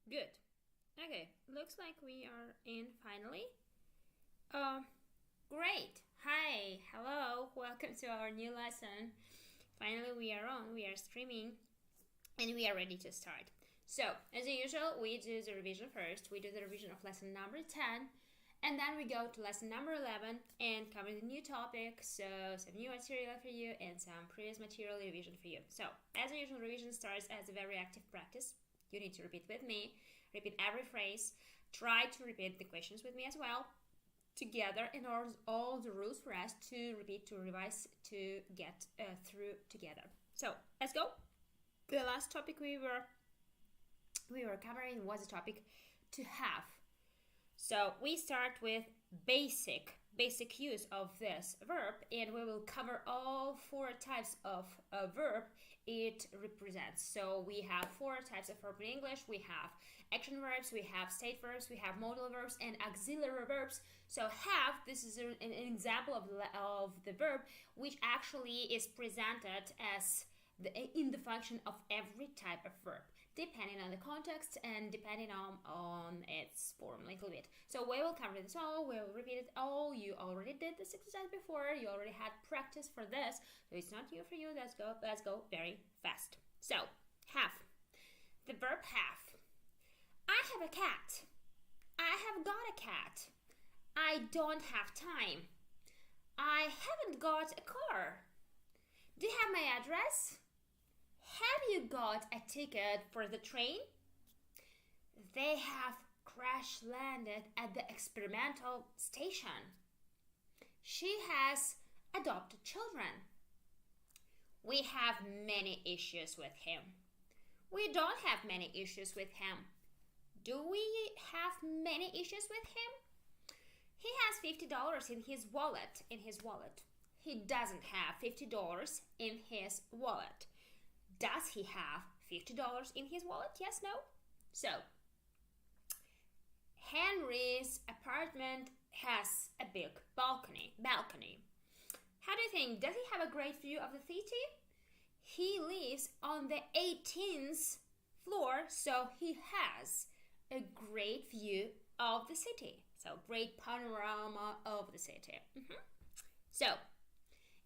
Good. Okay, looks like we are in finally. Great. Hi, hello, welcome to our new lesson. Finally we are on, we are streaming, and we are ready to start. So, as usual, we do the revision first. We do the revision of lesson number 10, and then we go to lesson number 11 and cover the new topic, so some new material for you and some previous material revision for you. So, as usual, revision starts as a very active practice. You need to repeat with me, repeat every phrase, try to repeat the questions with me as well, together, in all the rules for us to repeat, to revise, to get through together. So, let's go. The last topic we were covering was the topic to have. So we start with basic use of this verb, and we will cover all 4 types of verb it represents. So we have 4 types of verb in English. We have action verbs, we have state verbs, we have modal verbs, and auxiliary verbs. So have, this is an example of the verb which actually is presented as in the function of every type of verb, depending on the context and depending on its form a little bit. So we will cover this all, we will repeat it all. You already did this exercise before, you already had practice for this, so it's not new for you. Let's go very fast. So, have. The verb have. I have a cat. I have got a cat. I don't have time. I haven't got a car. Do you have my address? Have you got a ticket for the train? They have crash landed at the experimental station. She has adopted children. We have many issues with him. We don't have many issues with him. Do we have many issues with him? He has $50 in his wallet. He doesn't have $50 in his wallet. Does he have $50 in his wallet? Yes, no? So, Henry's apartment has a big balcony. How do you think? Does he have a great view of the city? He lives on the 18th floor, so he has a great view of the city. So, great panorama of the city. So,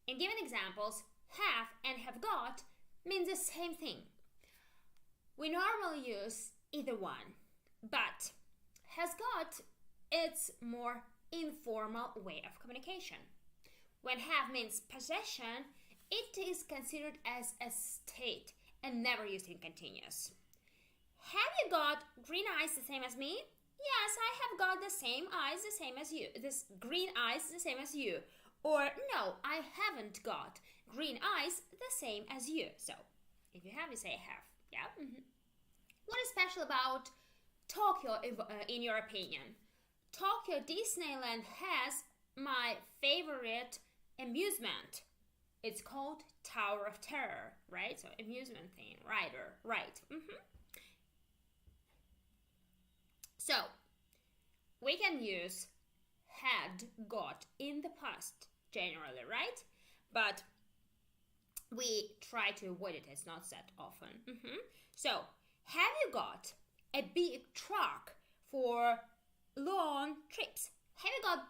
in given examples, have and have got means the same thing. We normally use either one, but has got, it's more informal way of communication. When have means possession, it is considered as a state and never used in continuous. Have you got green eyes the same as me? Yes, I have got the same eyes the same as you. This green eyes the same as you. Or no, I haven't got green eyes the same as you. So, if you have, you say have. Yeah. What is special about Tokyo, in your opinion? Tokyo Disneyland has my favorite amusement. It's called Tower of Terror, right? So, amusement thing, right. So, we can use had, got in the past generally, right? But we try to avoid it. It's not said often. So, have you got a big truck for long trips? Have you got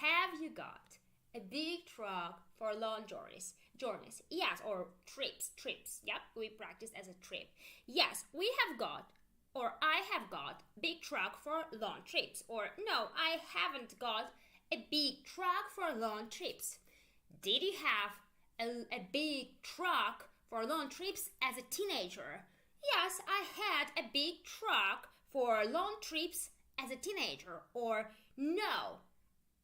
have you got a big truck for long journeys? Yes, or trips. Yep, we practice as a trip. Yes, we have got, or I have got big truck for long trips. Or no, I haven't got a big truck for long trips. Did you have a big truck for long trips as a teenager? Yes, I had a big truck for long trips as a teenager. Or no,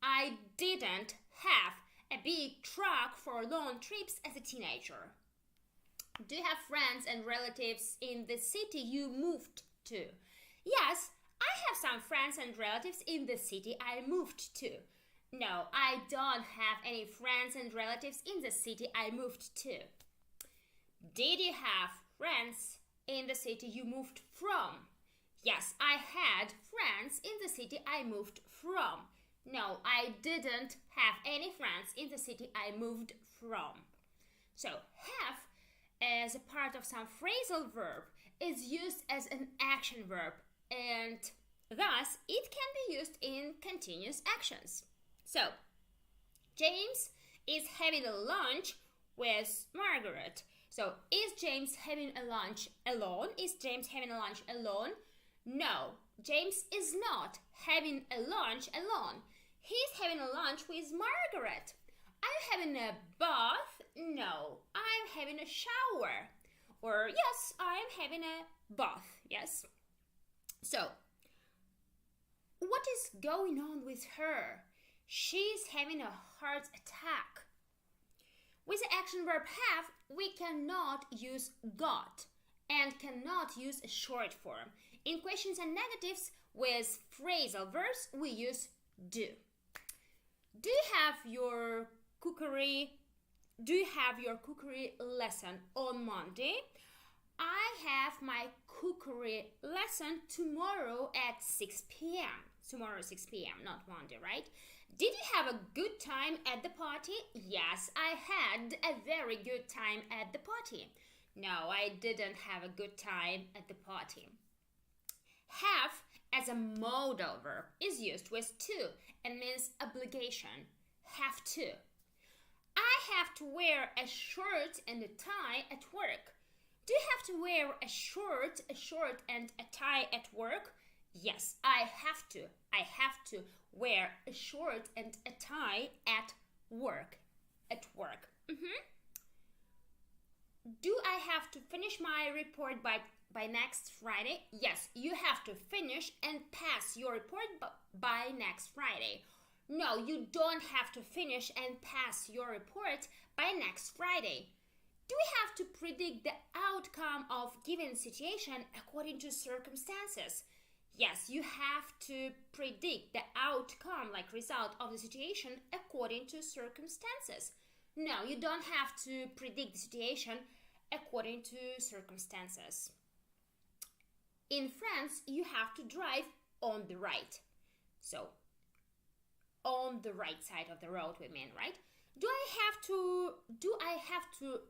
I didn't have a big truck for long trips as a teenager. Do you have friends and relatives in the city you moved to? Yes, I have some friends and relatives in the city I moved to. No, I don't have any friends and relatives in the city I moved to. Did you have friends in the city you moved from? Yes, I had friends in the city I moved from. No, I didn't have any friends in the city I moved from. So, have as a part of some phrasal verb is used as an action verb, and thus it can be used in continuous actions. So, James is having a lunch with Margaret. So, is James having a lunch alone? Is James having a lunch alone? No, James is not having a lunch alone. He's having a lunch with Margaret. Are you having a bath? No, I'm having a shower. Or yes, I'm having a bath. Yes. So, what is going on with her? She's having a heart attack. With the action verb have, we cannot use got and cannot use a short form. In questions and negatives with phrasal verbs, we use do. Do you have your cookery lesson on Monday? I have my cookery lesson tomorrow at 6 p.m. Tomorrow 6 p.m., not Monday, right? Did you have a good time at the party? Yes, I had a very good time at the party. No, I didn't have a good time at the party. Have as a modal verb is used with to and means obligation. Have to. I have to wear a shirt and a tie at work. Do you have to wear a shirt and a tie at work? Yes, I have to. I have to wear a shirt and a tie at work. At work. Do I have to finish my report by next Friday? Yes, you have to finish and pass your report by next Friday. No, you don't have to finish and pass your report by next Friday. Do we have to predict the outcome of given situation according to circumstances? Yes, you have to predict the outcome, like result of the situation, according to circumstances. No, you don't have to predict the situation according to circumstances. In France, you have to drive on the right. So, on the right side of the road, we mean, right? Do I have to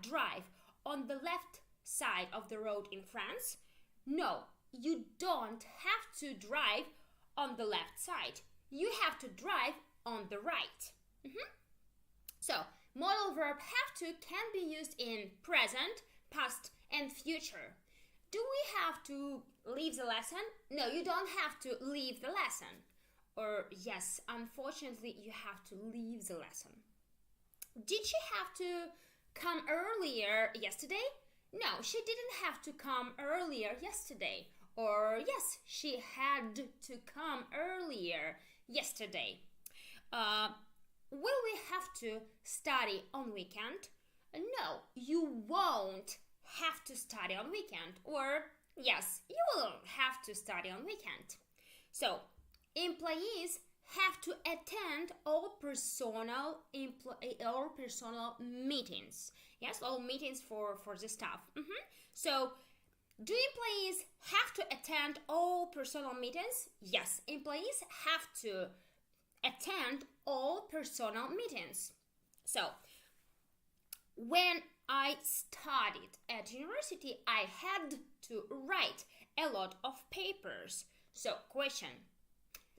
drive on the left side of the road in France? No, you don't have to drive on the left side. You have to drive on the right. So, modal verb have to can be used in present, past, and future. Do we have to leave the lesson? No, you don't have to leave the lesson. Or yes, unfortunately, you have to leave the lesson. Did she have to come earlier yesterday? No, she didn't have to come earlier yesterday. Or yes, she had to come earlier yesterday. Will we have to study on weekend? No, you won't have to study on weekend. Or yes, you will have to study on weekend. So, employees have to attend all personal meetings. Yes, all meetings for the staff. So, do employees have to attend all personal meetings? Yes, employees have to attend all personal meetings. So, when I studied at university, I had to write a lot of papers. So, question.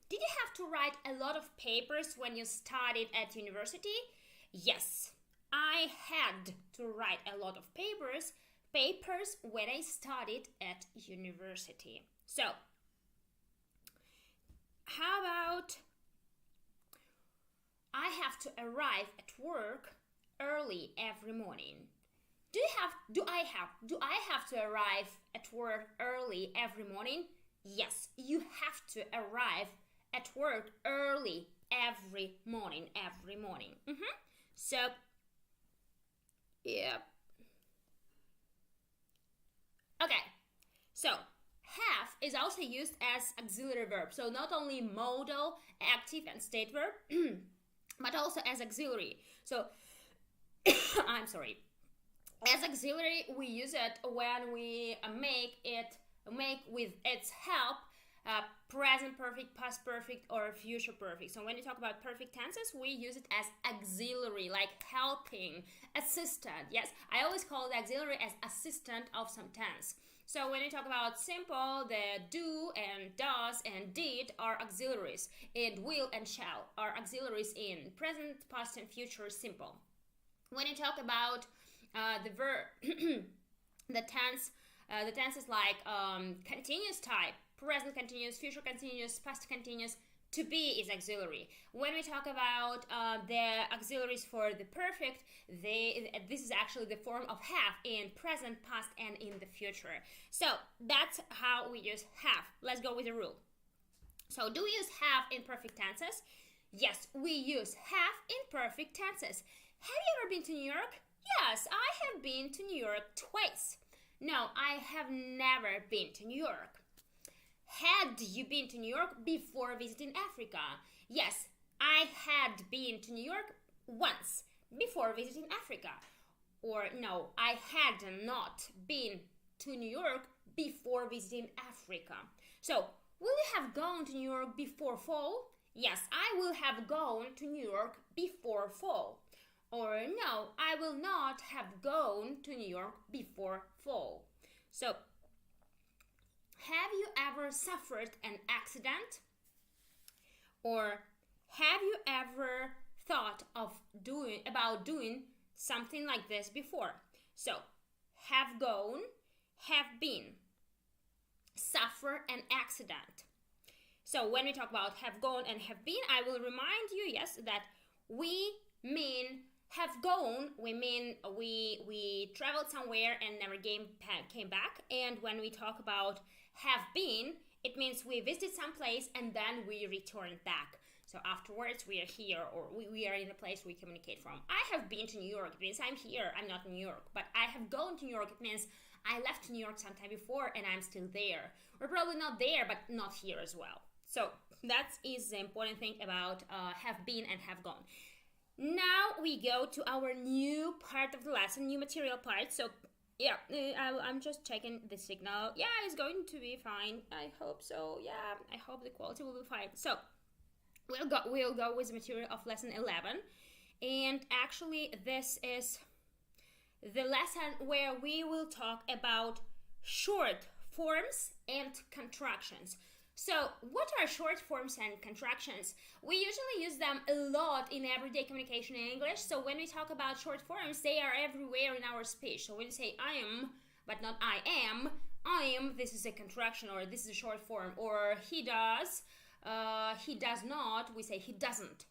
Did you have to write a lot of papers when you studied at university? Yes, I had to write a lot of papers when I studied at university. So, how about I have to arrive at work early every morning? Do I have to arrive at work early every morning? Yes, you have to arrive at work early every morning. So, yeah. Okay, so have is also used as auxiliary verb. So not only modal, active, and state verb, but also as auxiliary. So, I'm sorry. As auxiliary, we use it when we make with its help present perfect, past perfect, or future perfect. So when you talk about perfect tenses, we use it as auxiliary, like helping, assistant. Yes, I always call the auxiliary as assistant of some tense. So when you talk about simple, the do and does and did are auxiliaries, and will and shall are auxiliaries in present, past, and future simple. When you talk about the verb, the tenses like continuous type, present continuous, future continuous, past continuous, to be is auxiliary. When we talk about the auxiliaries for the perfect, this is actually the form of have in present, past, and in the future. So that's how we use have. Let's go with the rule. So do we use have in perfect tenses? Yes, we use have in perfect tenses. Have you ever been to New York? Yes, I have been to New York twice. No, I have never been to New York. Had you been to New York before visiting Africa? Yes, I had been to New York once before visiting Africa. Or no, I had not been to New York before visiting Africa. So, will you have gone to New York before fall? Yes, I will have gone to New York before fall. Or no, I will not have gone to New York before fall. So, have you ever suffered an accident? Or have you ever thought of doing something like this before? So, have gone, have been, suffer an accident. So, when we talk about have gone and have been, I will remind you, yes, that we mean have gone, we mean we traveled somewhere and never came back. And when we talk about have been, it means we visited some place and then we returned back. So afterwards we are here, or we are in a place we communicate from. I have been to New York, it means I'm here, I'm not in New York. But I have gone to New York, it means I left New York sometime before and I'm still there. Or probably not there, but not here as well. So that is the important thing about have been and have gone. Now we go to our new part of the lesson, new material part. So yeah, I'm just checking the signal. Yeah, it's going to be fine. I hope so. Yeah, I hope the quality will be fine. So we'll go with the material of lesson 11. And actually this is the lesson where we will talk about short forms and contractions. So, what are short forms and contractions? We usually use them a lot in everyday communication in English. So, when we talk about short forms, they are everywhere in our speech. So, when you say I am, but not I am, this is a contraction, or this is a short form. Or he does not, we say he doesn't.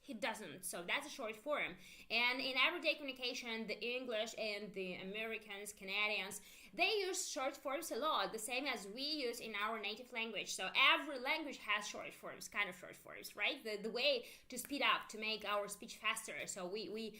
So, that's a short form. And in everyday communication, the English and the Americans, Canadians, they use short forms a lot, the same as we use in our native language. So every language has short forms, kind of short forms, right? The way to speed up, to make our speech faster. So we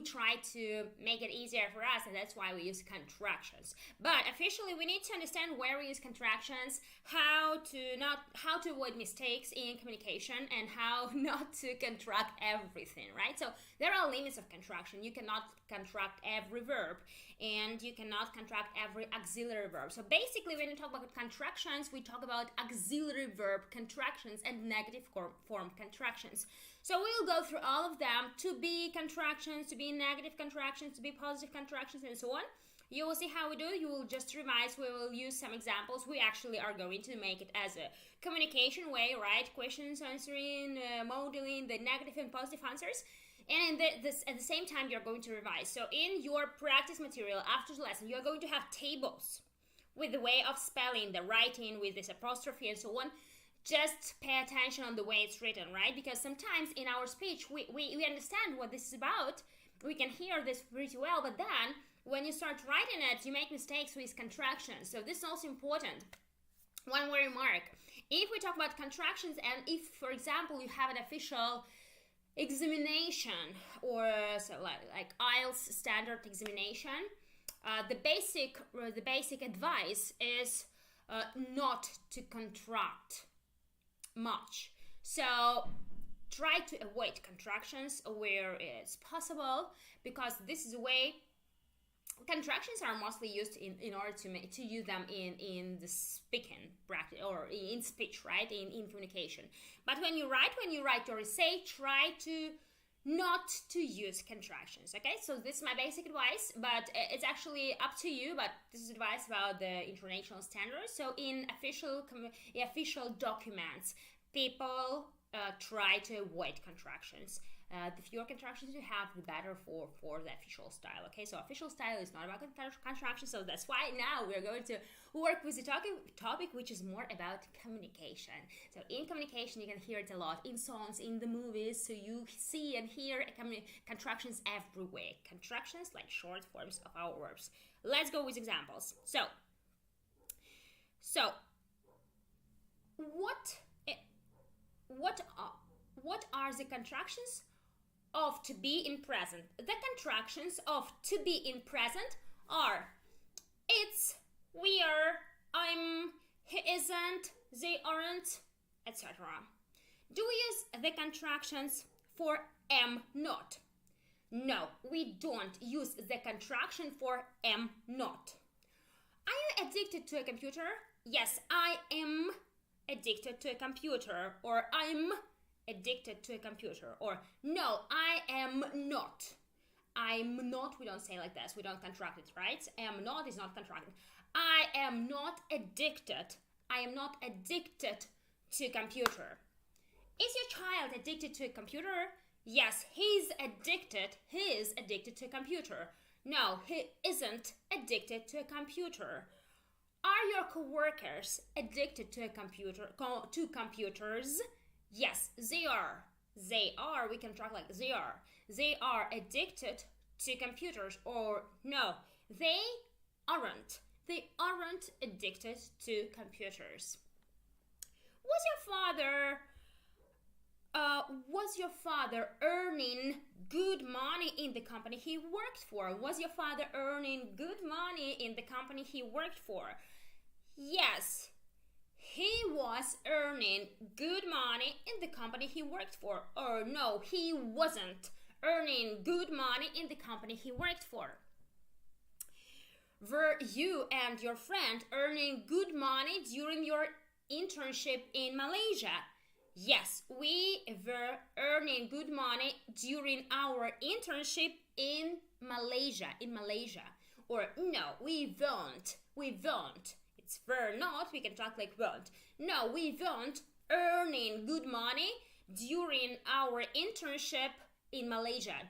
try to make it easier for us, and that's why we use contractions. But officially, we need to understand where we use contractions, how to avoid mistakes in communication, and how not to contract everything, right? So there are limits of contraction. You cannot contract every verb, and you cannot contract every auxiliary verb. So basically, when you talk about contractions, we talk about auxiliary verb contractions and negative form contractions. So we'll go through all of them: to be contractions, to be negative contractions, to be positive contractions, and so on. You will see how we do. You will just revise. We will use some examples. We actually are going to make it as a communication way, right? Questions, answering, modeling the negative and positive answers. And at the same time, you're going to revise. So in your practice material after the lesson, you're going to have tables with the way of spelling, the writing with this apostrophe and so on. Just pay attention on the way it's written, right? Because sometimes in our speech, we understand what this is about. We can hear this pretty well, but then when you start writing it, you make mistakes with contractions. So this is also important. One more remark. If we talk about contractions, and if, for example, you have an official examination, or so like IELTS standard examination, the basic advice is not to contract much. So try to avoid contractions where it's possible, because this is a way contractions are mostly used in order to use them in the speaking practice or in speech, right? In communication. But when you write your essay, try to not to use contractions. Okay, so this is my basic advice, but it's actually up to you. But this is advice about the international standards. So in official documents, people try to avoid contractions. The fewer contractions you have, the better for the official style. Okay, so official style is not about contractions, so that's why now we're going to work with the topic which is more about communication. So in communication, you can hear it a lot in songs, in the movies, so you see and hear contractions everywhere. Contractions like short forms of our verbs. Let's go with examples. So what are the contractions of to be in present? The contractions of to be in present are it's, we are, I'm, he isn't, they aren't, etc. Do we use the contractions for am not? No, we don't use the contraction for am not. Are you addicted to a computer? Yes, I am addicted to a computer, or I'm addicted to a computer, or no, I am not. I'm not, we don't say like this, we don't contract it, right? Am not is not contracted. I am not addicted. I am not addicted to a computer. Is your child addicted to a computer? Yes, he's addicted. He is addicted to a computer. No, he isn't addicted to a computer. Are your coworkers addicted to a computer, to computers? Yes, they are. They are, we can track like they are. They are addicted to computers, or no, they aren't. They aren't addicted to computers. Was your father earning good money in the company he worked for? Was your father earning good money in the company he worked for? Yes, he was earning good money in the company he worked for. Or no, he wasn't earning good money in the company he worked for. Were you and your friend earning good money during your internship in Malaysia? Yes, we were earning good money during our internship in Malaysia. Or no, we won't. It's were not, we can talk like won't. No, we won't earning good money during our internship in Malaysia.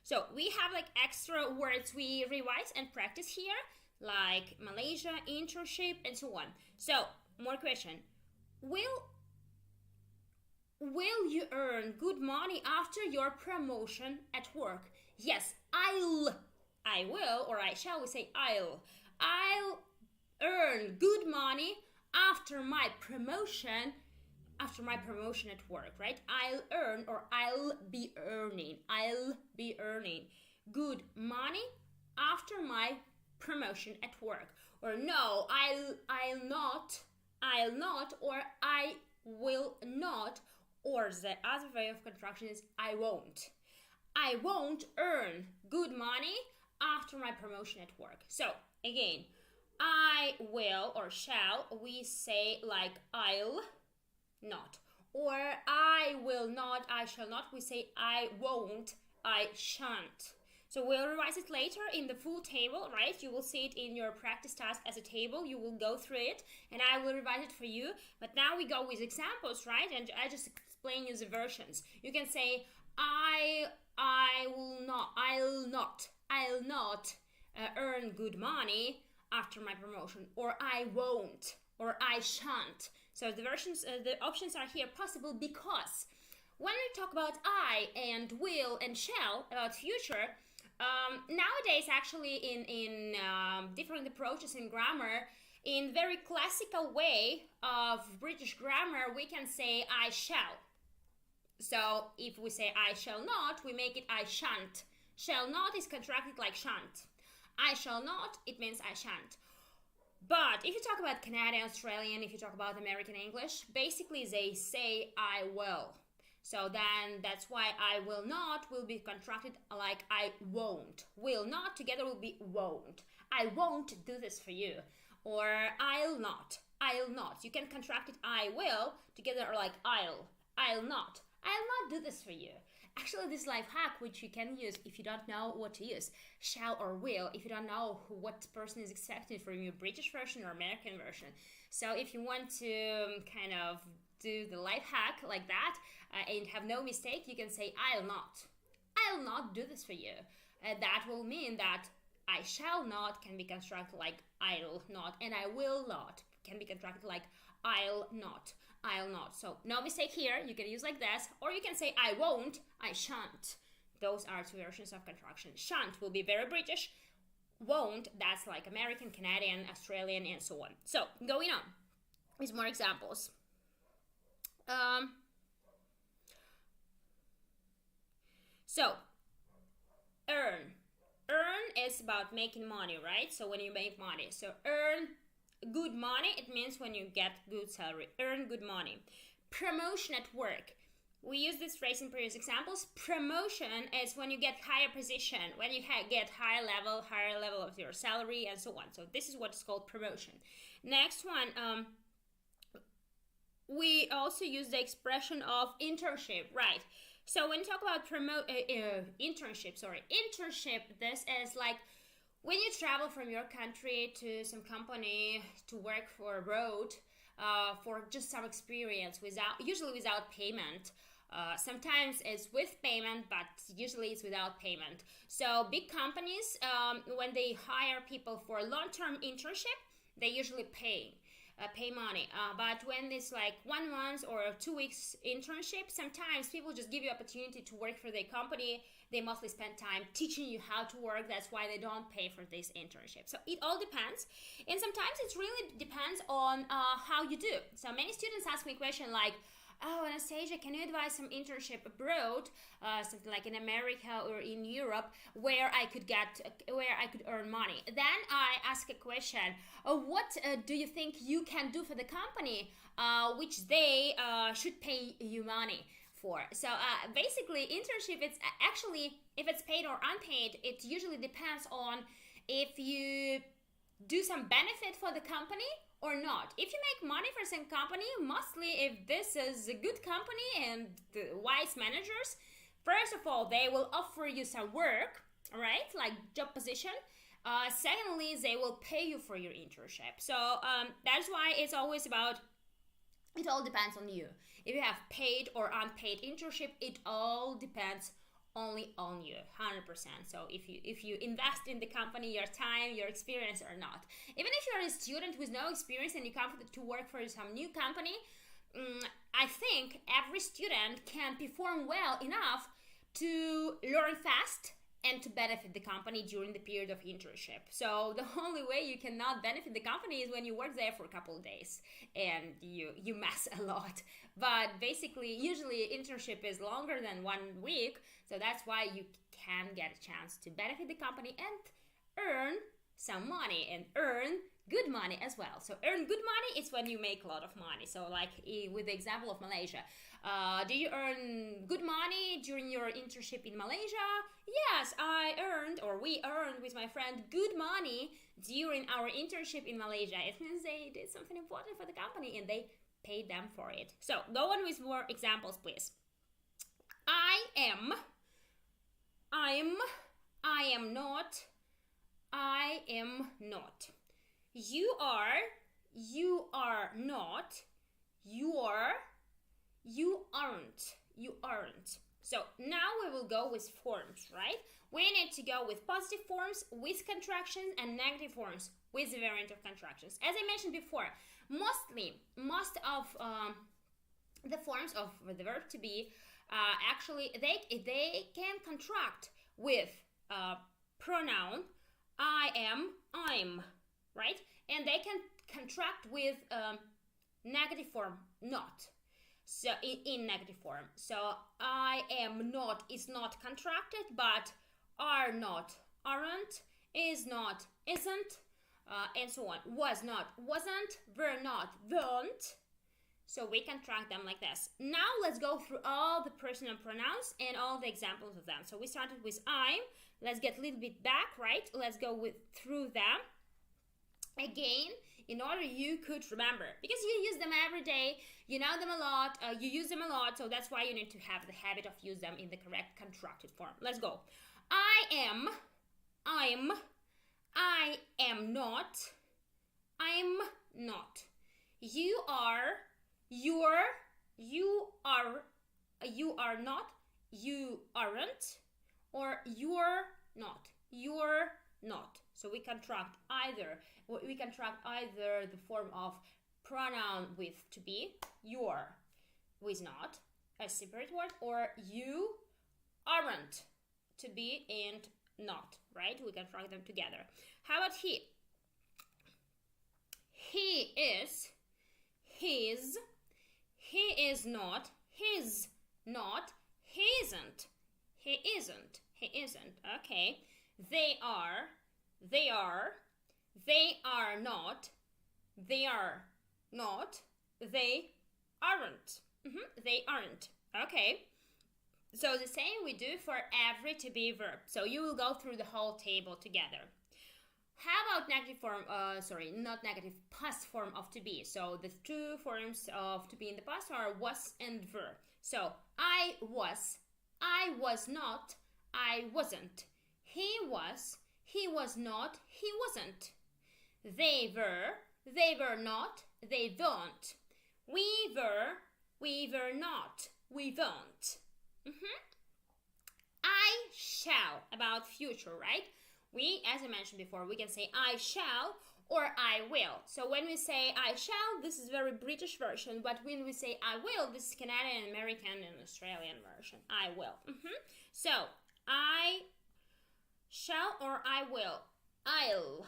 So we have like extra words we revise and practice here, like Malaysia, internship, and so on. So, more question. Will you earn good money after your promotion at work? Yes, I will, or I shall, we say I'll earn good money after my promotion at work, right? I'll earn, or I'll be earning good money after my promotion at work. Or no, I'll not, or I will not, or the other way of contraction is I won't earn good money after my promotion at work. So again, I will or shall, we say like I'll not, or I will not, I shall not, we say I won't, I shan't. So we'll revise it later in the full table, right? You will see it in your practice task as a table. You will go through it and I will revise it for you. But now we go with examples, right? And I just explain you the versions. You can say I'll not earn good money after my promotion, or I won't, or I shan't. So the options are here possible because when we talk about I and will and shall about future, nowadays actually in different approaches in grammar, in very classical way of British grammar, we can say I shall. So if we say I shall not, we make it I shan't. Shall not is contracted like shan't. I shall not, it means I shan't. But if you talk about Canadian, Australian, if you talk about American English, basically they say I will. So then that's why I will not will be contracted like I won't. Will not together will be won't. I won't do this for you. Or I'll not. I'll not. You can contract it I will together, or like I'll not do this for you. Actually, this life hack which you can use if you don't know what to use, shall or will, if you don't know what person is expected from you, British version or American version. So if you want to kind of do the life hack like that and have no mistake, you can say I'll not do this for you. That will mean that I shall not can be constructed like I'll not, and I will not can be contracted like I'll not. So no mistake here. You can use like this, or you can say I won't, I shan't. Those are two versions of contraction. Shan't will be very British. Won't, that's like American, Canadian, Australian, and so on. So going on with more examples. So earn is about making money, right? So when you make money, so earn good money, it means when you get good salary. Earn good money. Promotion at work. We use this phrase in previous examples. Promotion is when you get higher position, when you get higher level of your salary and so on. So this is what is called promotion. Next one, we also use the expression of internship, right? So when you talk about internship, this is like when you travel from your country to some company to work for abroad for just some experience, usually without payment. Sometimes it's with payment, but usually it's without payment. So big companies, when they hire people for long-term internship, they usually pay money. But when it's like 1 month or 2 weeks internship, sometimes people just give you opportunity to work for their company. They mostly spend time teaching you how to work. That's why they don't pay for this internship. So it all depends. And sometimes it really depends on how you do. So many students ask me a question like, oh, Anastasia, can you advise some internship abroad, something like in America or in Europe, where I could earn money? Then I ask a question: what do you think you can do for the company, which they should pay you money for? So basically, internship, it's actually, if it's paid or unpaid, it usually depends on if you do some benefit for the company or not. If you make money for some company, mostly if this is a good company and the wise managers, first of all, they will offer you some work, right? Like job position. Secondly, they will pay you for your internship. So that's why it's always about, it all depends on you. If you have paid or unpaid internship, it all depends only on you, 100%. So if you invest in the company, your time, your experience or not. Even if you're a student with no experience and you come to work for some new company, I think every student can perform well enough to learn fast and to benefit the company during the period of internship. So the only way you cannot benefit the company is when you work there for a couple of days and you mess a lot. But basically, usually internship is longer than 1 week, so that's why you can get a chance to benefit the company and earn some money and earn good money as well. So earn good money is when you make a lot of money. So like with the example of Malaysia, do you earn good money during your internship in Malaysia? Yes, we earned with my friend good money during our internship in Malaysia. It means they did something important for the company and they paid them for it. So go on with more examples, please. I am not, I am not. You are not, you aren't. So now we will go with forms, right? We need to go with positive forms, with contractions, and negative forms, with the variant of contractions. As I mentioned before, most of the forms of the verb to be, actually, they can contract with pronoun I am, I'm, right? And they can contract with negative form, not. So in negative form. So I am not is not contracted, but are not, aren't, is not, isn't, and so on. Was not, wasn't, were not, weren't, So we contract them like this. Now let's go through all the personal pronouns and all the examples of them. So we started with I. Let's get a little bit back, right? Let's go through them again in order you could remember. Because you use them every day, you know them a lot, you use them a lot, so that's why you need to have the habit of use them in the correct contracted form. Let's go. I am, I'm, I am not, I'm not. You are, you're, you are not, you aren't, or you're not. So we contract either the form of pronoun with to be, your with not, a separate word, or you aren't to be and not, right? We contract them together. How about he? He is, his, he is not, his not, he isn't, he isn't, he isn't. Okay. They are not, they aren't, they aren't. Okay. So the same we do for every to be verb. So you will go through the whole table together. How about negative form, not negative, past form of to be. So the two forms of to be in the past are was and were. So I was not, I wasn't. He was not, he wasn't. They were not, they weren't. We were not, we weren't. I shall, about future, right? We, as I mentioned before, we can say I shall or I will. So when we say I shall, this is very British version, but when we say I will, this is Canadian, American, and Australian version. I will. So I shall or I will. I'll.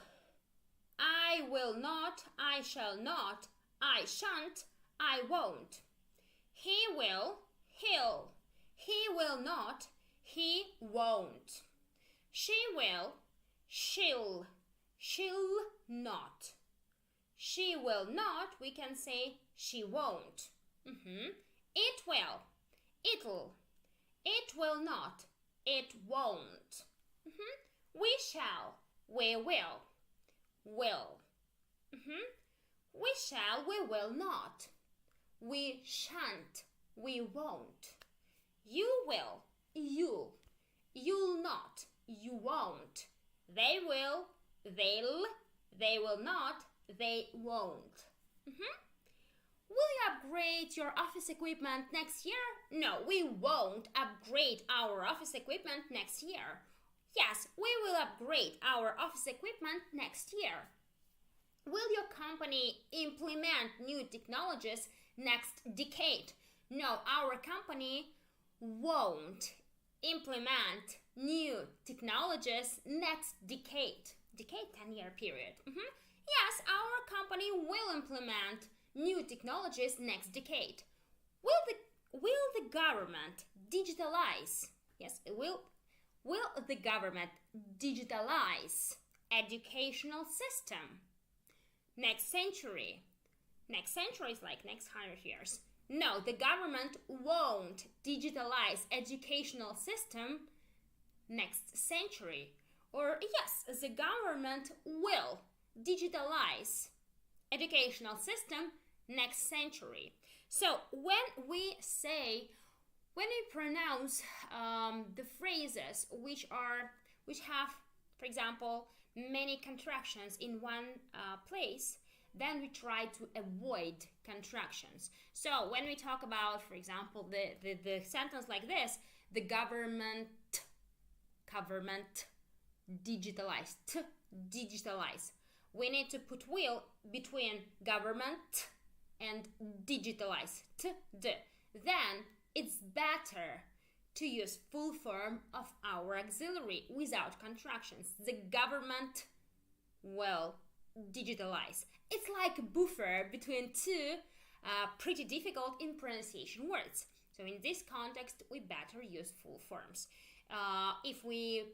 I will not, I shall not, I shan't, I won't. He will, he'll. He will not, he won't. She will, she'll not. She will not, we can say she won't. It will, it'll. It will not, it won't. We shall, we will. We shall, we will not. We shan't, we won't. You will, you'll not, you won't. They will, they will not, they won't. Will you upgrade your office equipment next year? No, we won't upgrade our office equipment next year. Yes, we will upgrade our office equipment next year. Will your company implement new technologies next decade? No, our company won't implement new technologies next decade. Decade, 10-year period. Yes, our company will implement new technologies next decade. Will the government digitalize? Yes, will the government digitalize educational system next century? Next century is like next 100 years. No, the government won't digitalize educational system next century. Or yes, the government will digitalize educational system next century. So when we pronounce the phrases which have, for example, many contractions in one place, then we try to avoid contractions. So when we talk about, for example, the sentence like this, the government digitalize, we need to put will between government and digitalize, then it's better to use full form of our auxiliary without contractions. The government will digitalize. It's like a buffer between two pretty difficult in pronunciation words. So in this context, we better use full forms. If we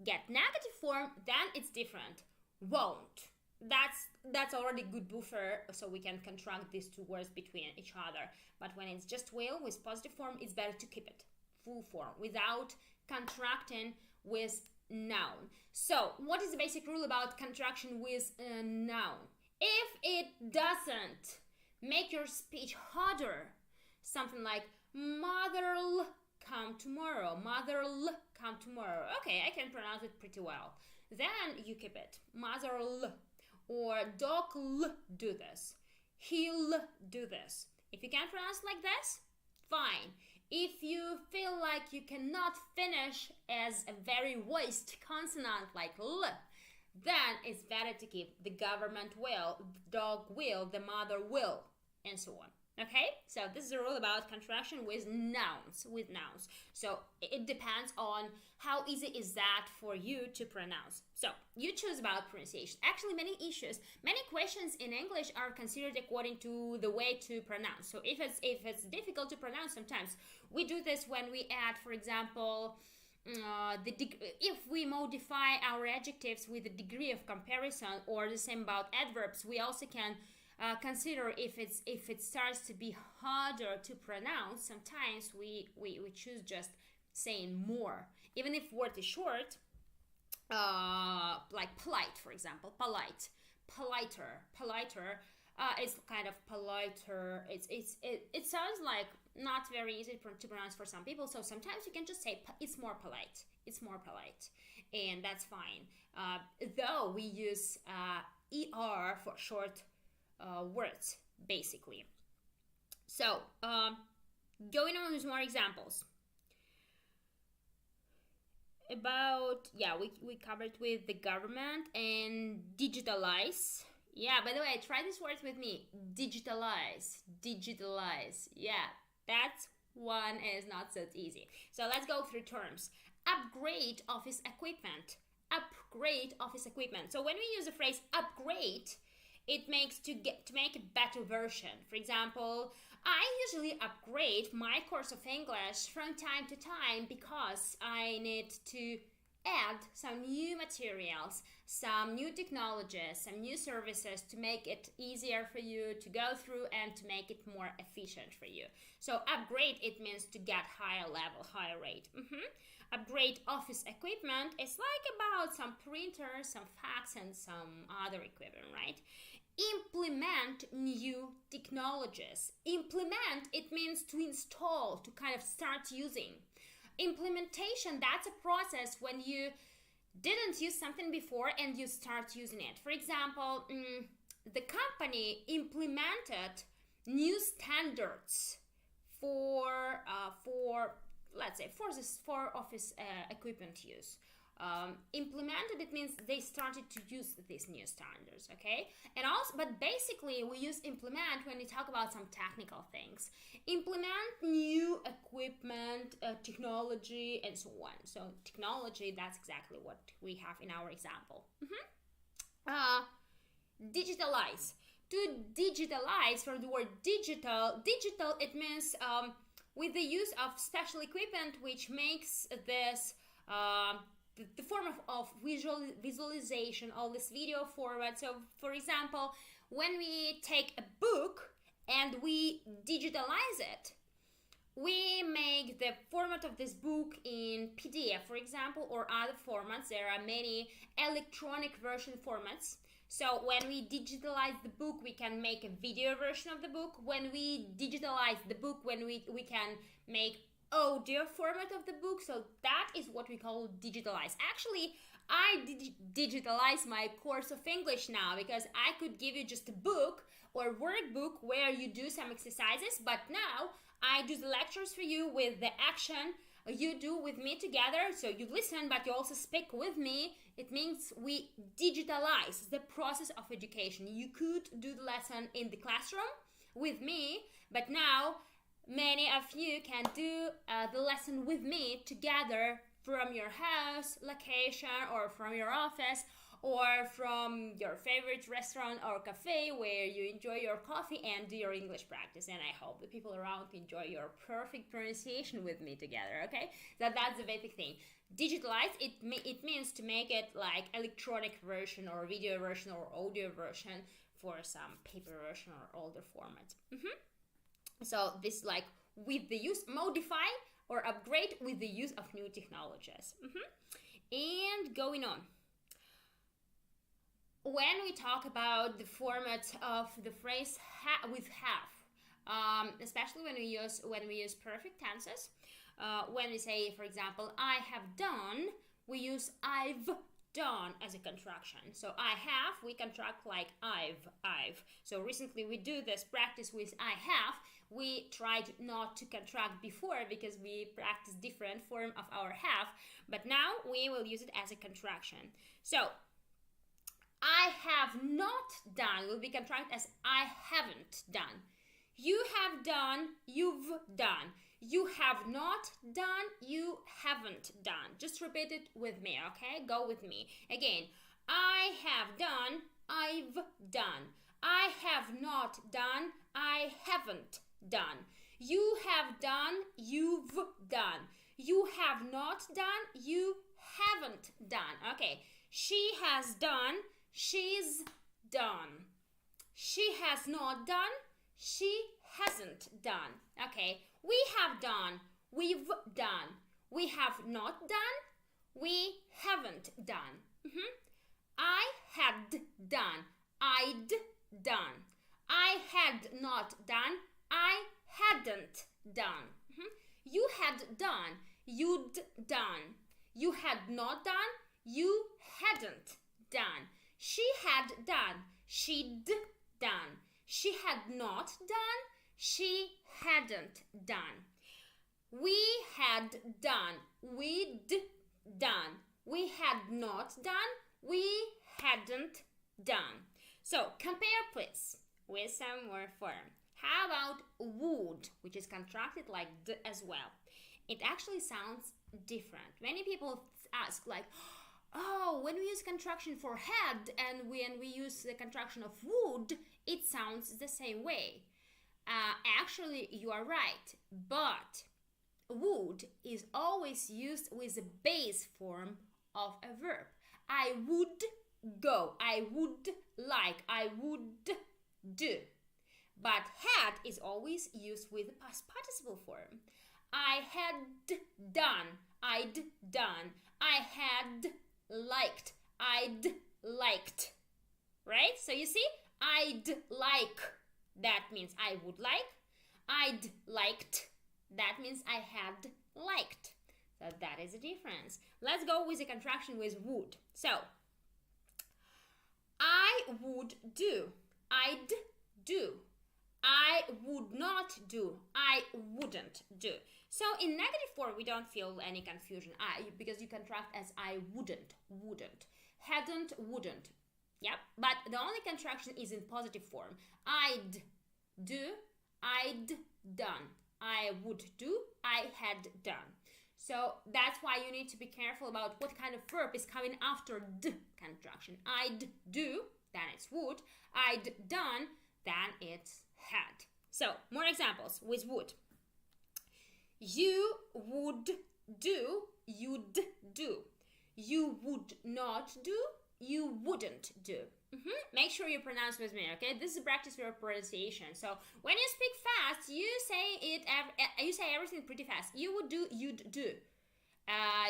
get negative form, then it's different. Won't. that's already good buffer, so we can contract these two words between each other. But when it's just will with positive form, it's better to keep it full form without contracting with noun. So what is the basic rule about contraction with a noun? If it doesn't make your speech harder, something like mother'll come tomorrow, mother'll come tomorrow, okay, I can pronounce it pretty well, then you keep it, mother'll, or dog'll do this, he'll do this. If you can't pronounce like this, fine. If you feel like you cannot finish as a very waste consonant like l, then it's better to keep the government will, the dog will, the mother will, and so on. Okay, so this is a rule about contraction with nouns, So it depends on how easy is that for you to pronounce. So you choose about pronunciation. Actually, many questions in English are considered according to the way to pronounce. So if it's difficult to pronounce, sometimes we do this when we add, for example, if we modify our adjectives with a degree of comparison, or the same about adverbs, we also can consider if it starts to be harder to pronounce. Sometimes we choose just saying more, even if word is short, like polite, for example, politer, it's kind of politer. It sounds like not very easy to pronounce for some people, so sometimes you can just say it's more polite, and that's fine, though we use er for short words, basically. So going on with more examples about, we covered with the government and digitalize. By the way, try this word with me, digitalize. That one is not so easy. So let's go through terms. Upgrade office equipment. So when we use the phrase upgrade, it makes to make a better version. For example, I usually upgrade my course of English from time to time because I need to add some new materials, some new technologies, some new services to make it easier for you to go through and to make it more efficient for you. So upgrade, it means to get higher level, higher rate. Upgrade office equipment is like about some printers, some fax, and some other equipment, right? Implement new technologies. Implement, it means to install, to kind of start using. Implementation, that's a process when you didn't use something before and you start using it. For example, the company implemented new standards for let's say for office equipment use. Implemented, it means they started to use these new standards, okay? And also, but basically we use implement when we talk about some technical things. Implement new equipment, technology, and so on. So technology, that's exactly what we have in our example. Digitalize. To digitalize, from the word digital, it means with the use of special equipment which makes this the form of visualization, all this video format. So for example, when we take a book and we digitalize it, we make the format of this book in PDF, for example, or other formats. There are many electronic version formats. So when we digitalize the book, we can make a video version of the book. When we digitalize the book, when we can make audio format of the book. So that is what we call digitalize. Actually, I digitalize my course of English now, because I could give you just a book or workbook where you do some exercises, but now I do the lectures for you with the action you do with me together. So you listen, but you also speak with me. It means we digitalize the process of education. You could do the lesson in the classroom with me, but now many of you can do the lesson with me together from your house, location, or from your office, or from your favorite restaurant or cafe where you enjoy your coffee and do your English practice. And I hope the people around enjoy your perfect pronunciation with me together, okay? So that's the basic thing. Digitalize, it means to make it like electronic version or video version or audio version for some paper version or older format. So this like with the use, modify or upgrade with the use of new technologies. And going on. When we talk about the format of the phrase with have, especially when we use perfect tenses, when we say, for example, I have done, we use I've done as a contraction. So I have, we contract like I've. So recently we do this practice with I have. We tried not to contract before because we practice different form of our have, but now we will use it as a contraction. So I have not done will be contracted as I haven't done. You have done, you've done. You have not done, you haven't done. Just repeat it with me, okay? Go with me. Again, I have done, I've done. I have not done, I haven't done. You have done, you've done. You have not done, you haven't done. Okay, she has done, she's done. She has not done, she hasn't done. Okay, we have done, we've done. We have not done, we haven't done. I had done, I'd done. I had not done, I hadn't done. You had done, you'd done. You had not done, you hadn't done. She had done, she'd done. She had not done, she hadn't done. We had done, we'd done. We had not done, we hadn't done. So compare please with some more form. How about would, which is contracted like d as well? It actually sounds different. Many people ask like, oh, when we use contraction for had and when we use the contraction of would, it sounds the same way. Actually, you are right, but would is always used with the base form of a verb. I would go, I would like, I would do. But had is always used with the past participle form. I had done, I'd done. I had liked, I'd liked. Right? So you see, I'd like, that means I would like. I'd liked, that means I had liked. So that is the difference. Let's go with the contraction with would. So, I would do, I'd do. I would not do, I wouldn't do. So in negative form, we don't feel any confusion because you contract as I wouldn't, hadn't, wouldn't. Yep, but the only contraction is in positive form. I'd do, I'd done. I would do, I had done. So that's why you need to be careful about what kind of verb is coming after d contraction. I'd do, then it's would. I'd done, then it's had. So more examples with would. You would do, you'd do. You would not do, you wouldn't do. Make sure you pronounce with me, okay? This is a practice for pronunciation. So when you speak fast, you say everything pretty fast. You would do, you'd do.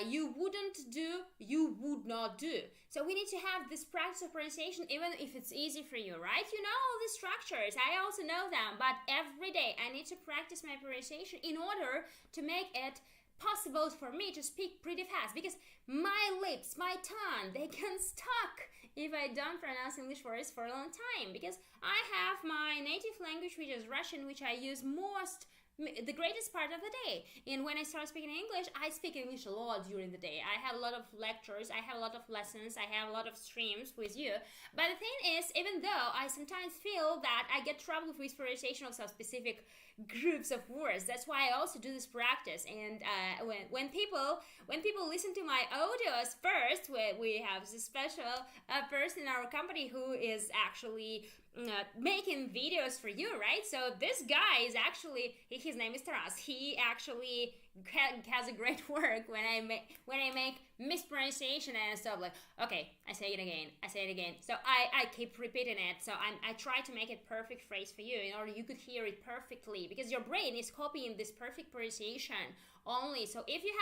You wouldn't do, you would not do. So we need to have this practice of pronunciation even if it's easy for you, right? You know all the structures, I also know them, but every day I need to practice my pronunciation in order to make it possible for me to speak pretty fast, because my lips, my tongue, they can stuck if I don't pronounce English words for a long time, because I have my native language, which is Russian, which I use most the greatest part of the day. And when I start speaking English, I speak English a lot during the day. I have a lot of lectures, I have a lot of lessons, I have a lot of streams with you. But the thing is, even though I sometimes feel that I get trouble with pronunciation of some specific groups of words, that's why I also do this practice. And when people listen to my audios first, we have this special person in our company who is actually making videos for you, right? So this guy is actually, his name is Taras. He actually has a great work when I make mispronunciation and stuff, like, okay, I say it again. So I keep repeating it. So I try to make it perfect phrase for you in order you could hear it perfectly, because your brain is copying this perfect pronunciation only. So if you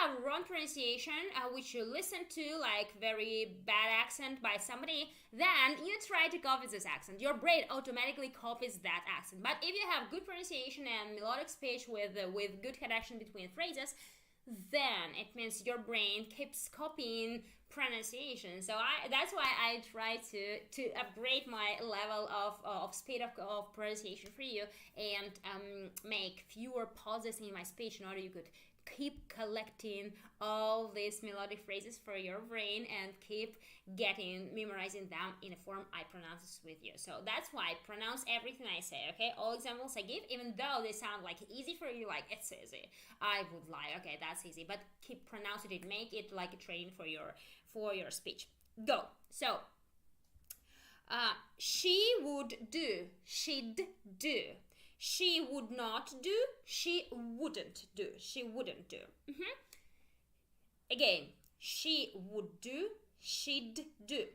have wrong pronunciation, which you listen to like very bad accent by somebody, then you try to copy this accent. Your brain automatically copies that accent. But if you have good pronunciation and melodic speech with good connection between phrases, then it means your brain keeps copying pronunciation. So that's why I try to upgrade my level of speed of pronunciation for you, and make fewer pauses in my speech in order you could keep collecting all these melodic phrases for your brain and keep memorizing them in a form I pronounce this with you. So that's why I pronounce everything I say, okay? All examples I give, even though they sound like easy for you, like it's easy, I would lie, okay, that's easy, but keep pronouncing it, make it like a training for your speech. Go. So she would do, she'd do. She would not do, she wouldn't do. She wouldn't do. Again, she would do, she'd do.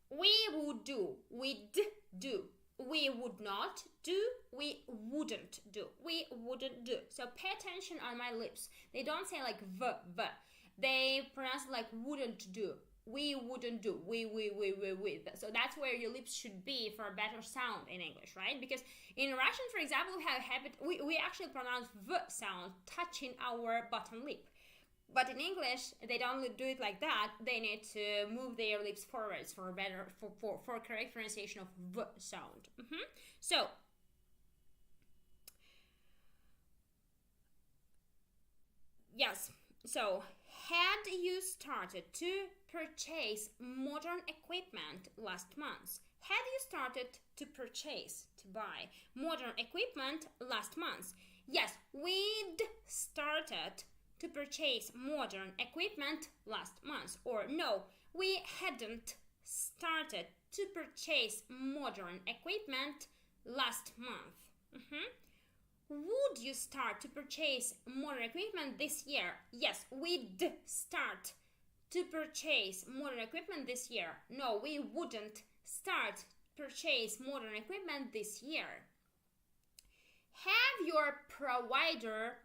We would do, we'd do. We would not do, we wouldn't do. We wouldn't do. So pay attention on my lips. They don't say like v. They pronounce it like wouldn't do. We wouldn't do. We. So that's where your lips should be for a better sound in English, right? Because in Russian, for example, we have a habit, we actually pronounce v sound touching our bottom lip. But in English, they don't do it like that. They need to move their lips forwards for better, for correct pronunciation of v sound. So, yes. So, had you started to purchase modern equipment last month? Had you started to purchase, to buy modern equipment last month? Yes, we'd started to purchase modern equipment last month. Or no, we hadn't started to purchase modern equipment last month. Would you start to purchase modern equipment this year? Yes, we'd start to purchase modern equipment this year. No, we wouldn't start purchase modern equipment this year. Have your provider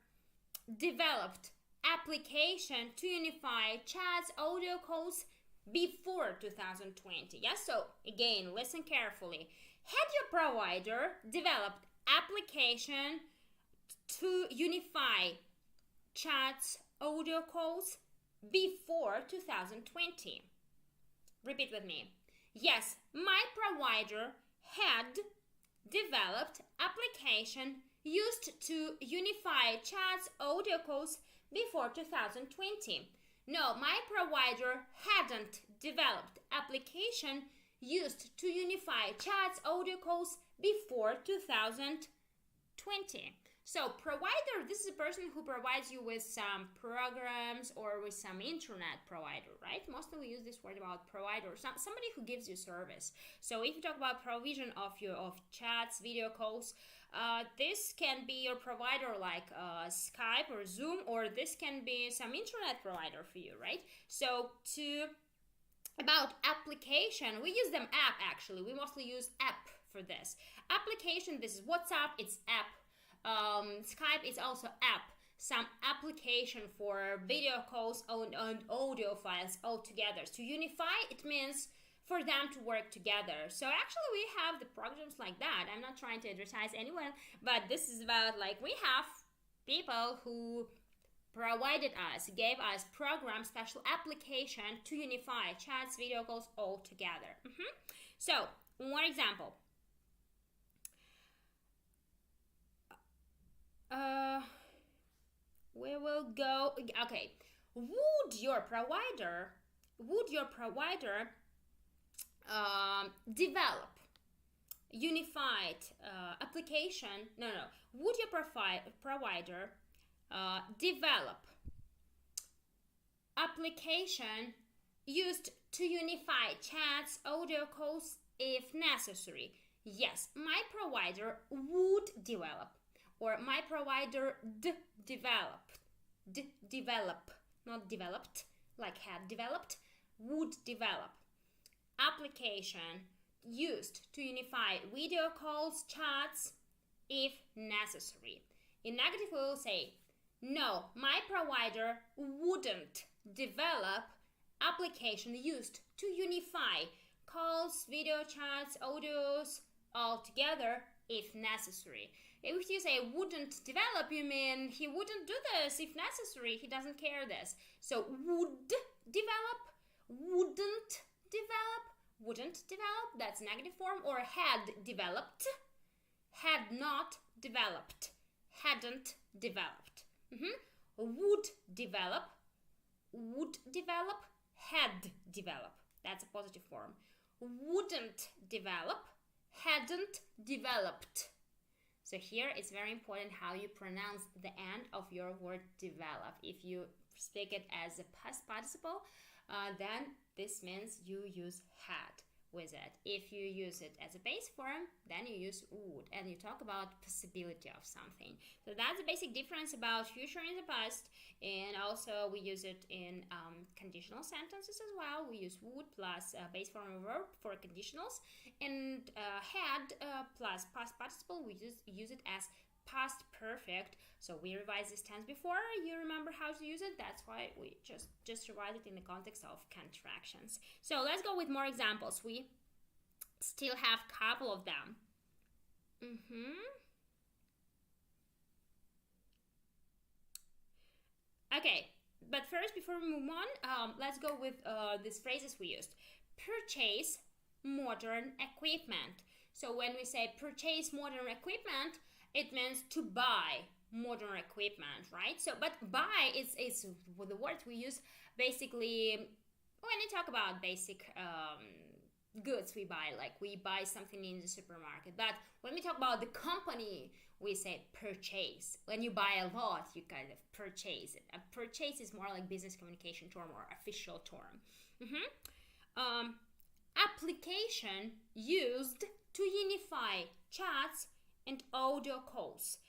developed application to unify chats, audio calls before 2020? Yes, so again, listen carefully. Had your provider developed application to unify chats, audio calls before 2020? Repeat with me. Yes, my provider had developed application used to unify chats, audio calls before 2020. No, my provider hadn't developed application used to unify chats, audio calls before 2020. So provider, this is a person who provides you with some programs or with some internet provider, right? Mostly we use this word about provider, somebody who gives you service. So if you talk about provision of chats, video calls, this can be your provider like Skype or Zoom, or this can be some internet provider for you, right? So about application, we use them app actually. We mostly use app for this. Application, this is WhatsApp, it's app. Skype is also app. Some application for video calls and audio files all together. To unify, it means for them to work together. So actually we have the programs like that. I'm not trying to advertise anyone, but this is about like we have people who gave us program, special application to unify chats, video calls all together. So one example. will go, okay, would your provider develop unified application, would your provider develop application used to unify chats, audio calls if necessary? Yes, my provider would develop, or my provider develop, not developed, like had developed, would develop application used to unify video calls, chats, if necessary. In negative, we will say, no, my provider wouldn't develop application used to unify calls, video chats, audios all together if necessary. If you say wouldn't develop, you mean he wouldn't do this if necessary. He doesn't care this. So would develop, wouldn't develop, that's negative form, or had developed, had not developed, hadn't developed. Would develop, had developed. That's a positive form. Wouldn't develop, hadn't developed. So here it's very important how you pronounce the end of your word develop. If you speak it as a past participle, then this means you use had with it. If you use it as a base form, then you use would, and you talk about possibility of something. So that's the basic difference about future in the past, and also we use it in conditional sentences as well. We use would plus base form of verb for conditionals, and had plus past participle, we use it as past perfect. So we revised this tense before, you remember how to use it, that's why we just revise it in the context of contractions. So let's go with more examples. We still have a couple of them. Okay, but first, before we move on, let's go with these phrases we used. Purchase modern equipment. So when we say purchase modern equipment, it means to buy modern equipment, right? So, but buy is the word we use basically when you talk about basic goods we buy, like we buy something in the supermarket. But when we talk about the company, we say purchase. When you buy a lot, you kind of purchase it. A purchase is more like business communication term or official term. Application used to unify chats and audio calls.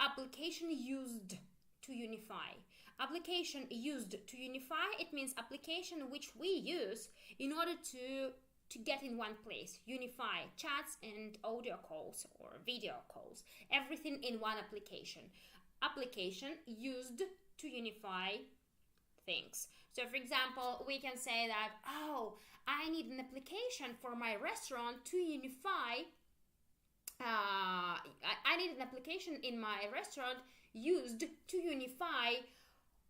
Application used to unify. Application used to unify, it means application which we use in order to get in one place, unify chats and audio calls or video calls, everything in one application. Application used to unify things. So for example, we can say that, oh, I need an application for my restaurant to unify. I need an application in my restaurant used to unify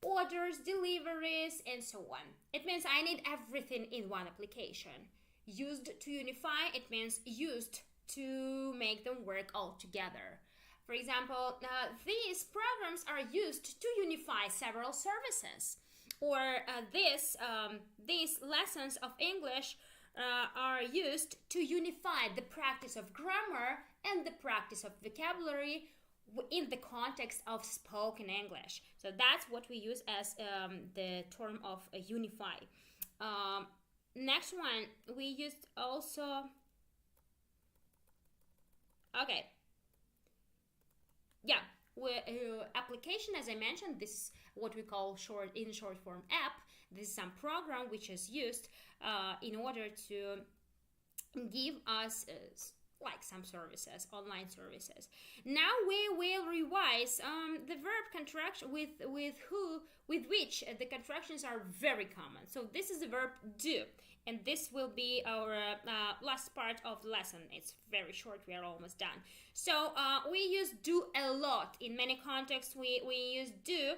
orders, deliveries, and so on. It means I need everything in one application. Used to unify, it means used to make them work all together. For example, these programs are used to unify several services. Or these lessons of English are used to unify the practice of grammar and the practice of vocabulary in the context of spoken English. So that's what we use as the term of unify. Next one, we used also, okay, yeah, application, as I mentioned, this is what we call short form app. This is some program which is used in order to give us like some services, online services. Now we will revise the verb contraction with which the contractions are very common. So this is the verb do, and this will be our last part of the lesson. It's very short, we are almost done. So we use do a lot. In many contexts we use do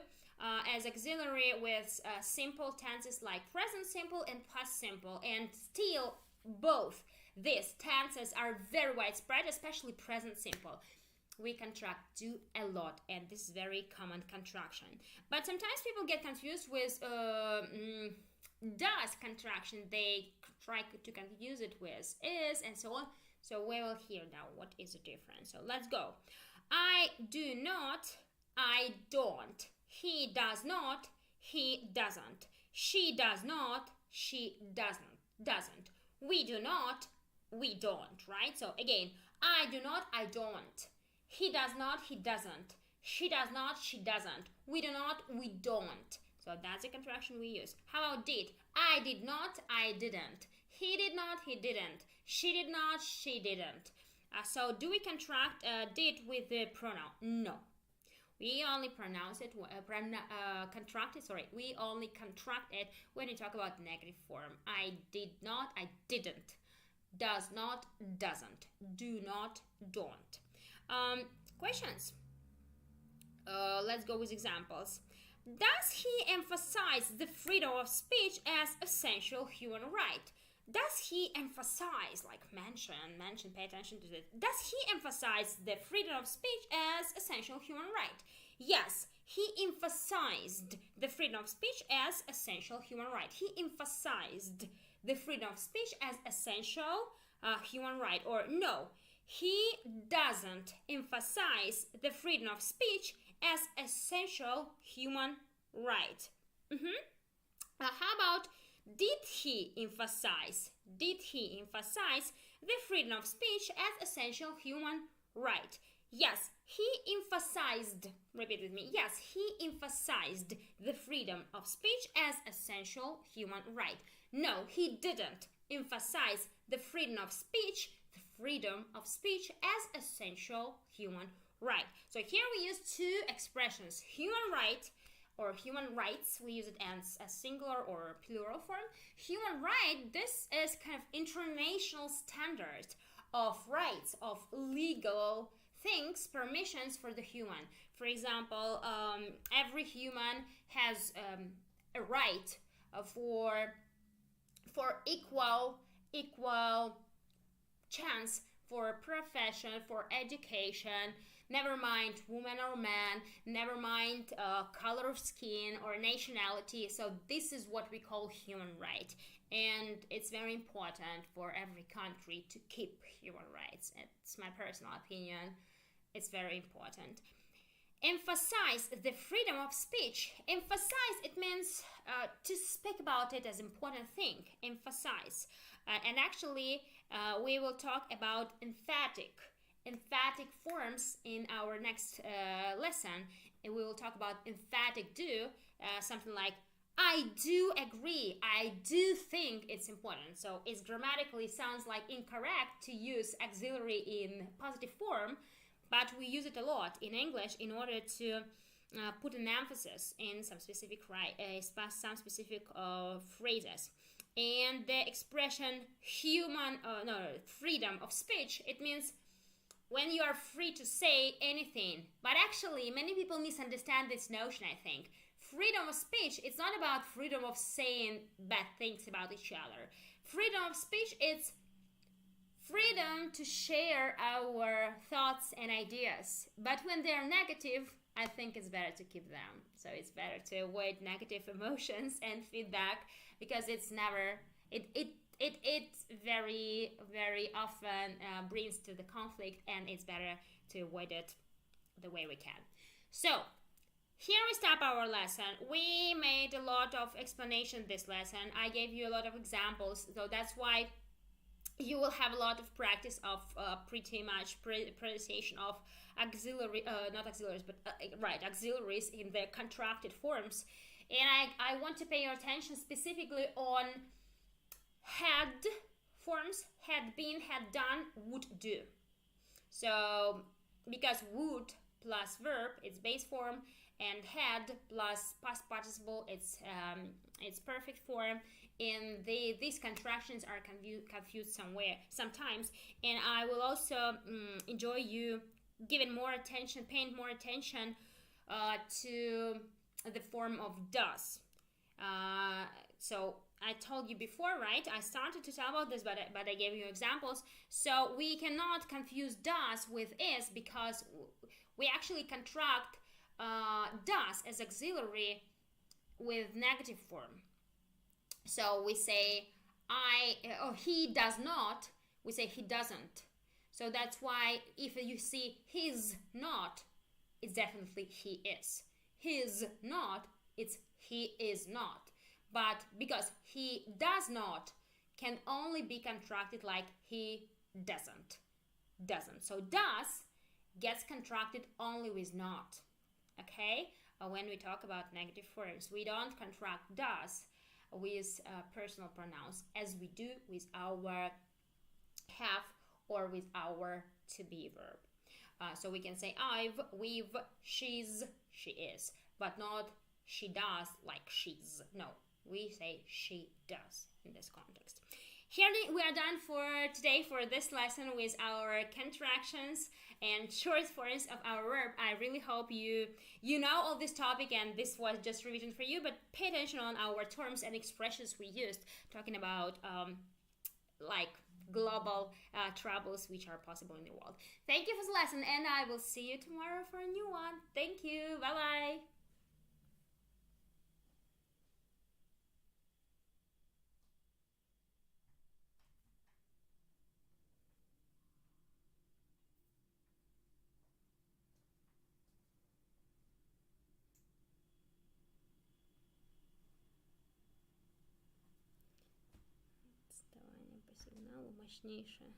as auxiliary with simple tenses like present simple and past simple, and still both these tenses are very widespread, especially present simple. we contract do a lot, and this is very common contraction. But sometimes people get confused with does contraction. They try to confuse it with is and so on. So we will hear now what is the difference. So let's go. I do not, I don't. He does not, he doesn't. She does not, she doesn't. We do not, we don't, right? So again, I do not, I don't. He does not, he doesn't. She does not, she doesn't. We do not, we don't. So that's the contraction we use. How about did? I did not, I didn't. He did not, he didn't. She did not, she didn't. So do we contract did with the pronoun? No. We only contract it. We only contract it when we talk about negative form. I did not, I didn't. Does not, doesn't. Do not, don't. Questions. Let's go with examples. Does he emphasize the freedom of speech as essential human right? Does he emphasize, like mention, pay attention to it. Does he emphasize the freedom of speech as essential human right? Yes, he emphasized the freedom of speech as essential human right. He emphasized the freedom of speech as essential human right. Or no, he doesn't emphasize the freedom of speech as essential human right. How about did he emphasize? Did he emphasize the freedom of speech as essential human right? Yes, he emphasized, repeat with me, yes, he emphasized the freedom of speech as essential human right. No, he didn't emphasize the freedom of speech as essential human right. So here we use two expressions, human right or human rights. We use it as a singular or plural form. Human right, this is kind of international standard of rights, of legal things, permissions for the human. For example, every human has a right for equal chance for profession, for education, never mind woman or man, never mind color of skin or nationality. So this is what we call human right, and it's very important for every country to keep human rights. It's my personal opinion. It's very important. Emphasize the freedom of speech. Emphasize, it means to speak about it as important thing. Emphasize. And actually, we will talk about emphatic forms in our next lesson. And we will talk about emphatic do, something like I do agree, I do think it's important. So it grammatically sounds like incorrect to use auxiliary in positive form, but we use it a lot in English in order to put an emphasis in some specific phrases. And the expression freedom of speech, it means when you are free to say anything. But actually, many people misunderstand this notion, I think. Freedom of speech, it's not about freedom of saying bad things about each other. Freedom of speech, it's freedom to share our thoughts and ideas. But when they're negative, I think it's better to keep them. So it's better to avoid negative emotions and feedback, because it's never, it very, very often brings to the conflict, and it's better to avoid it the way we can. So here we stop our lesson. We made a lot of explanation this lesson. I gave you a lot of examples, so that's why you will have a lot of practice of pretty much pronunciation of auxiliary, not auxiliaries, but auxiliaries in the contracted forms. And I want to pay your attention specifically on had forms, had been, had done, would do. So because would plus verb, it's base form, and had plus past participle, it's perfect form. And these contractions are confused sometimes. And I will also enjoy you paying more attention to the form of does. So I told you before, right? I started to tell about this, but I gave you examples. So we cannot confuse does with is, because we actually contract does as auxiliary with negative form. So we say he does not, we say he doesn't. So that's why if you see his not, it's definitely he is. His not, it's he is not. But because he does not can only be contracted like he doesn't. So does gets contracted only with not. Okay? When we talk about negative forms, we don't contract does with personal pronouns as we do with our have or with our to be verb. So we can say I've, we've, she's, she is, but not she does like she's. No, we say she does in this context. Here we are done for today for this lesson with our contractions and short forms of our verb. I really hope you know all this topic and this was just revision for you, but pay attention on our terms and expressions we used, talking about like global troubles which are possible in the world. Thank you for the lesson, and I will see you tomorrow for a new one. Thank you. Bye-bye. Вставание по сигналу мощнейшее.